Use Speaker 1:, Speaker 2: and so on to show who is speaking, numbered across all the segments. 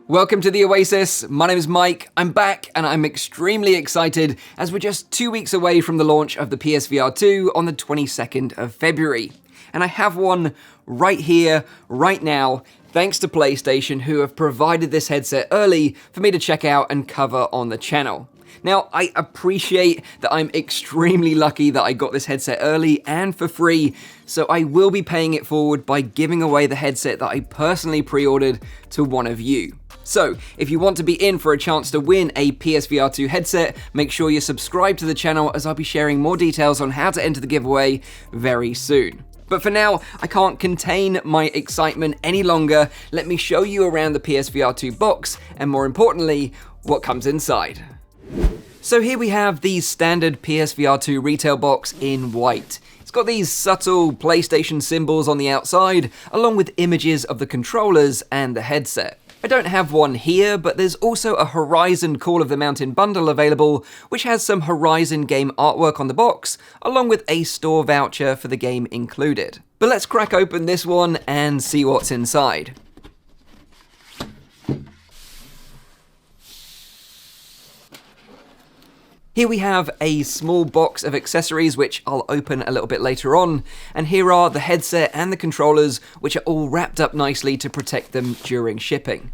Speaker 1: Welcome to the Oasis. My name is Mike. I'm back and I'm extremely excited as we're just 2 weeks away from the launch of the PSVR 2 on the 22nd of February. And I have one right here, right now, thanks to PlayStation, who have provided this headset early for me to check out and cover on the channel. Now, I appreciate that I'm extremely lucky that I got this headset early and for free, so I will be paying it forward by giving away the headset that I personally pre-ordered to one of you. So, if you want to be in for a chance to win a PSVR 2 headset, make sure you're subscribed to the channel as I'll be sharing more details on how to enter the giveaway very soon. But for now, I can't contain my excitement any longer. Let me show you around the PSVR 2 box, and more importantly, what comes inside. So here we have the standard PSVR 2 retail box in white. It's got these subtle PlayStation symbols on the outside, along with images of the controllers and the headset. I don't have one here, but there's also a Horizon Call of the Mountain bundle available, which has some Horizon game artwork on the box, along with a store voucher for the game included. But let's crack open this one and see what's inside. Here we have a small box of accessories, which I'll open a little bit later on, and here are the headset and the controllers, which are all wrapped up nicely to protect them during shipping.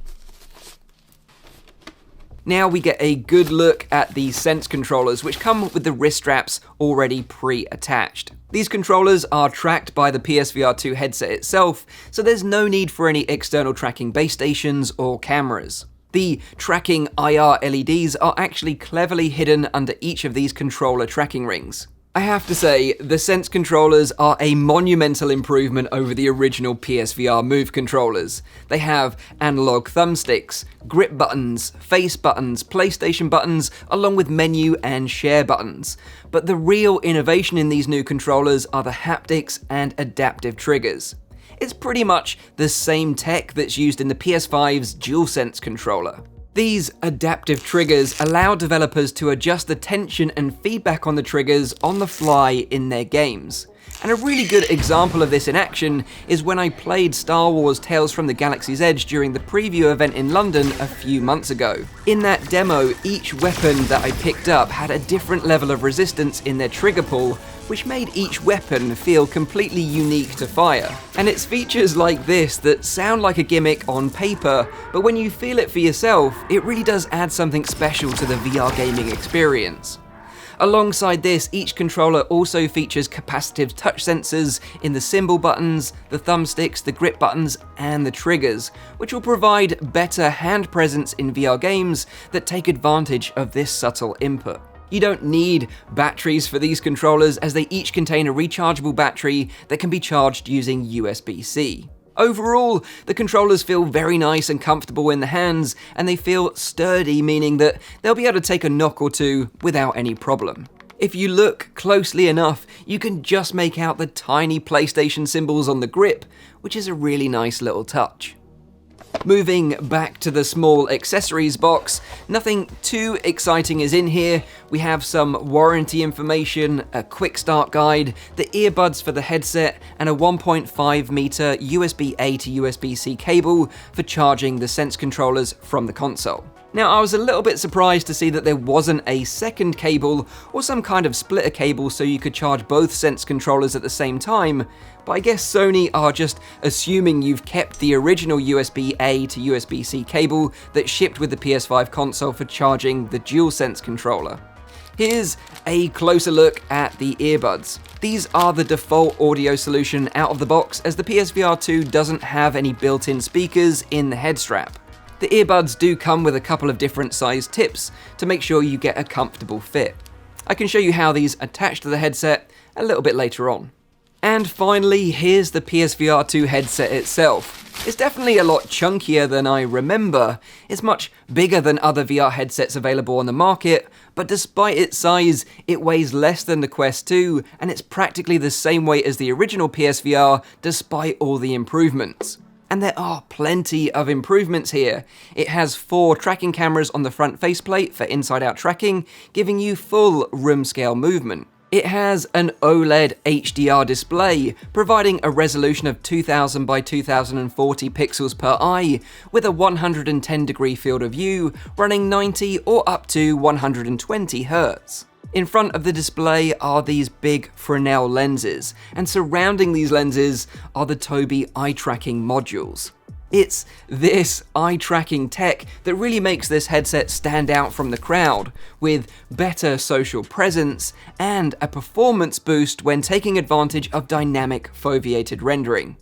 Speaker 1: Now we get a good look at the Sense controllers, which come with the wrist straps already pre-attached. These controllers are tracked by the PSVR 2 headset itself, so there's no need for any external tracking base stations or cameras. The tracking IR LEDs are actually cleverly hidden under each of these controller tracking rings. I have to say, the Sense controllers are a monumental improvement over the original PSVR Move controllers. They have analog thumbsticks, grip buttons, face buttons, PlayStation buttons, along with menu and share buttons. But the real innovation in these new controllers are the haptics and adaptive triggers. It's pretty much the same tech that's used in the PS5's DualSense controller. These adaptive triggers allow developers to adjust the tension and feedback on the triggers on the fly in their games. And a really good example of this in action is when I played Star Wars Tales from the Galaxy's Edge during the preview event in London a few months ago. In that demo, each weapon that I picked up had a different level of resistance in their trigger pull, which made each weapon feel completely unique to fire. And it's features like this that sound like a gimmick on paper, but when you feel it for yourself, it really does add something special to the VR gaming experience. Alongside this, each controller also features capacitive touch sensors in the symbol buttons, the thumbsticks, the grip buttons, and the triggers, which will provide better hand presence in VR games that take advantage of this subtle input. You don't need batteries for these controllers, as they each contain a rechargeable battery that can be charged using USB-C. Overall, the controllers feel very nice and comfortable in the hands, and they feel sturdy, meaning that they'll be able to take a knock or two without any problem. If you look closely enough, you can just make out the tiny PlayStation symbols on the grip, which is a really nice little touch. Moving back to the small accessories box, nothing too exciting is in here. We have some warranty information, a quick start guide, the earbuds for the headset, and a 1.5 meter USB-A to USB-C cable for charging the Sense controllers from the console. Now, I was a little bit surprised to see that there wasn't a second cable or some kind of splitter cable so you could charge both Sense controllers at the same time, but I guess Sony are just assuming you've kept the original USB-A to USB-C cable that shipped with the PS5 console for charging the DualSense controller. Here's a closer look at the earbuds. These are the default audio solution out of the box, as the PSVR 2 doesn't have any built-in speakers in the head strap. The earbuds do come with a couple of different size tips to make sure you get a comfortable fit. I can show you how these attach to the headset a little bit later on. And finally, here's the PSVR 2 headset itself. It's definitely a lot chunkier than I remember. It's much bigger than other VR headsets available on the market, but despite its size, it weighs less than the Quest 2, and it's practically the same weight as the original PSVR, despite all the improvements. And there are plenty of improvements here. It has 4 tracking cameras on the front faceplate for inside-out tracking, giving you full room-scale movement. It has an OLED HDR display, providing a resolution of 2000 by 2040 pixels per eye, with a 110-degree field of view, running 90 or up to 120 Hz. In front of the display are these big Fresnel lenses, and surrounding these lenses are the Tobii eye tracking modules. It's this eye tracking tech that really makes this headset stand out from the crowd, with better social presence and a performance boost when taking advantage of dynamic foveated rendering.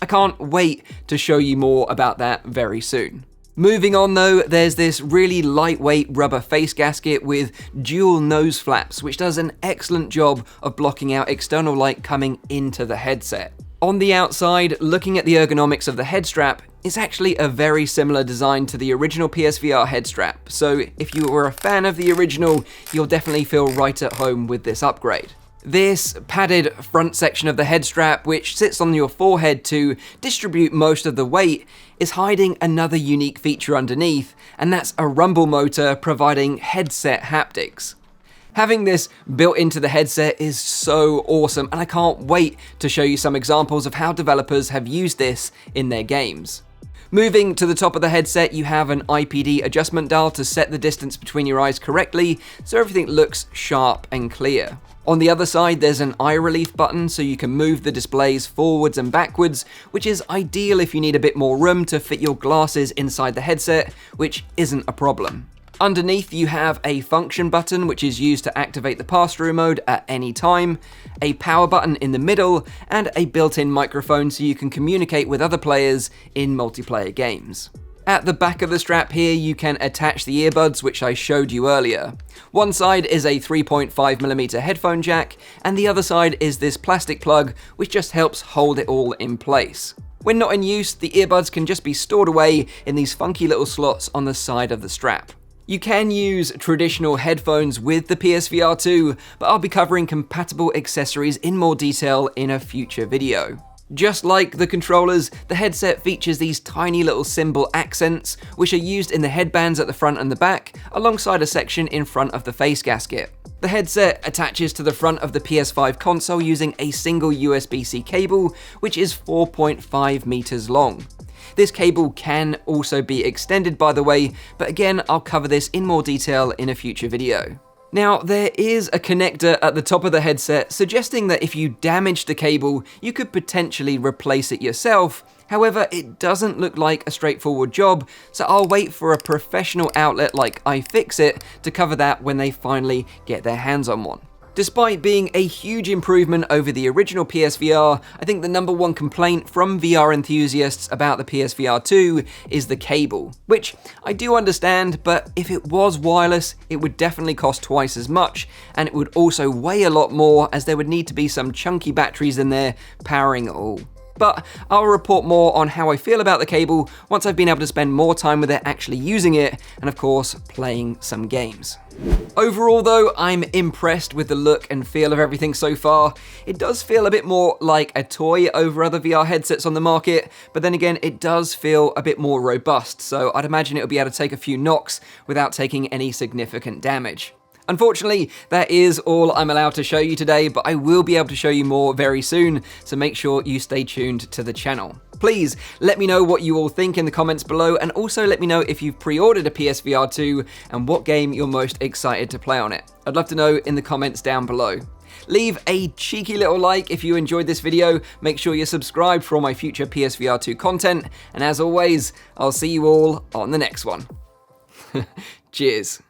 Speaker 1: I can't wait to show you more about that very soon. Moving on though, there's this really lightweight rubber face gasket with dual nose flaps, which does an excellent job of blocking out external light coming into the headset. On the outside, looking at the ergonomics of the head strap, it's actually a very similar design to the original PSVR head strap, so if you were a fan of the original, you'll definitely feel right at home with this upgrade. This padded front section of the head strap, which sits on your forehead to distribute most of the weight, is hiding another unique feature underneath, and that's a rumble motor providing headset haptics. Having this built into the headset is so awesome, and I can't wait to show you some examples of how developers have used this in their games. Moving to the top of the headset, you have an IPD adjustment dial to set the distance between your eyes correctly, so everything looks sharp and clear. On the other side, there's an eye relief button so you can move the displays forwards and backwards, which is ideal if you need a bit more room to fit your glasses inside the headset, which isn't a problem. Underneath, you have a function button, which is used to activate the pass-through mode at any time, a power button in the middle, and a built-in microphone so you can communicate with other players in multiplayer games. At the back of the strap here, you can attach the earbuds, which I showed you earlier. One side is a 3.5mm headphone jack, and the other side is this plastic plug, which just helps hold it all in place. When not in use, the earbuds can just be stored away in these funky little slots on the side of the strap. You can use traditional headphones with the PSVR 2, but I'll be covering compatible accessories in more detail in a future video. Just like the controllers, the headset features these tiny little symbol accents, which are used in the headbands at the front and the back, alongside a section in front of the face gasket. The headset attaches to the front of the PS5 console using a single USB-C cable, which is 4.5 meters long. This cable can also be extended, by the way, but again, I'll cover this in more detail in a future video. Now, there is a connector at the top of the headset suggesting that if you damage the cable, you could potentially replace it yourself. However, it doesn't look like a straightforward job, so I'll wait for a professional outlet like iFixit to cover that when they finally get their hands on one. Despite being a huge improvement over the original PSVR, I think the number one complaint from VR enthusiasts about the PSVR 2 is the cable, which I do understand, but if it was wireless, it would definitely cost twice as much, and it would also weigh a lot more as there would need to be some chunky batteries in there powering it all. But I'll report more on how I feel about the cable once I've been able to spend more time with it actually using it, and of course, playing some games. Overall though, I'm impressed with the look and feel of everything so far. It does feel a bit more like a toy over other VR headsets on the market, but then again, it does feel a bit more robust, so I'd imagine it'll be able to take a few knocks without taking any significant damage. Unfortunately, that is all I'm allowed to show you today, but I will be able to show you more very soon, so make sure you stay tuned to the channel. Please let me know what you all think in the comments below, and also let me know if you've pre-ordered a PSVR 2 and what game you're most excited to play on it. I'd love to know in the comments down below. Leave a cheeky little like if you enjoyed this video, make sure you're subscribed for all my future PSVR 2 content, and as always, I'll see you all on the next one. Cheers.